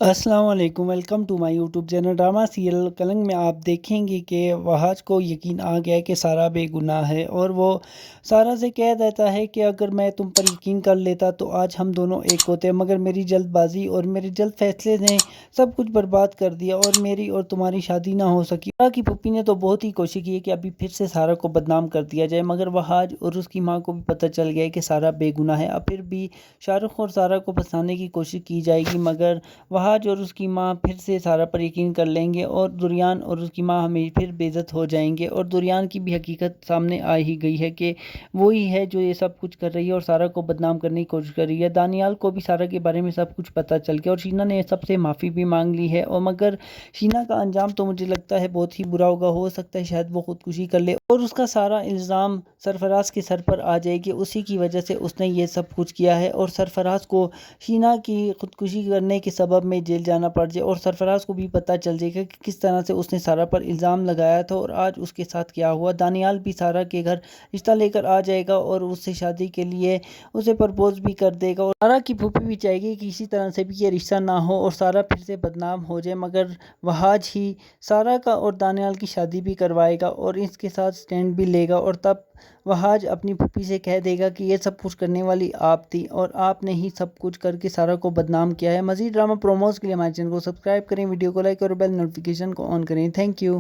السلام علیکم، welcome to my YouTube channel drama serial killing میں آپ دیکھیں گے کہ وحاج کو یقین آ گیا کہ سارا بے گناہ ہے اور وہ سارا سے کہہ دیتا ہے کہ اگر میں تم پر یقین کر لیتا تو آج ہم دونوں ایک ہوتے، مگر میری جلد بازی اور میرے جلد فیصلے نے سب کچھ برباد کر دیا اور میری اور تمہاری شادی نہ ہو سکی۔ سارا کی پھوپھی نے تو بہت ہی کوشش کی کہ ابھی پھر سے سارا کو بدنام کر دیا جائے، مگر وحاج اور اس کی ماں کو بھی پتہ چل گیا کہ سارا بے گناہ ہے۔ اب پھر بھی شاہ رخ اور سارا کو پھنسانے کی کوشش کی جائے گی، مگر وحاج اور اس کی ماں پھر سے سارا پر یقین کر لیں گے اور دریان اور اس کی ماں ہمیں پھر بے عزت ہو جائیں گے، اور دریان کی بھی حقیقت سامنے آ ہی گئی ہے کہ وہی ہے جو یہ سب کچھ کر رہی ہے اور سارا کو بدنام کرنے کی کوشش کر رہی ہے۔ دانیال کو بھی سارا کے بارے میں سب کچھ پتہ چل گیا اور شینا نے سب سے معافی بھی مانگ لی ہے، اور مگر شینا کا انجام تو مجھے لگتا ہے بہت ہی برا ہوگا، ہو سکتا ہے شاید وہ خودکشی کر لے اور اس کا سارا الزام سرفراز کے سر پر آ جائے کہ اسی کی وجہ سے اس نے یہ سب کچھ کیا ہے، اور سرفراز کو شینا کی خودکشی کرنے کے سبب میں جیل جانا پڑ جائے، اور سرفراز کو بھی پتہ چل جائے گا کہ کس طرح سے اس نے سارا پر الزام لگایا تھا اور آج اس کے ساتھ کیا ہوا۔ دانیال بھی سارا کے گھر رشتہ لے کر آ جائے گا اور اس سے شادی کے لیے اسے پرپوز بھی کر دے گا، اور سارا کی پھوپھی بھی چاہے گی کہ کسی طرح سے بھی یہ رشتہ نہ ہو اور سارا پھر سے بدنام ہو جائے، مگر وحاج ہی سارا کا اور دانیال کی شادی بھی کروائے گا اور اس کے ساتھ سٹینڈ بھی لے گا، اور تب وحاج اپنی پھوپھی سے کہہ دے گا کہ یہ سب کچھ کرنے والی آپ تھی اور آپ نے ہی سب کچھ کر کے سارا کو بدنام کیا ہے۔ مزید ڈرامہ پروموز کے لیے ہمارے چینل کو سبسکرائب کریں، ویڈیو کو لائک اور بیل نوٹیفیکیشن کو آن کریں۔ Thank you.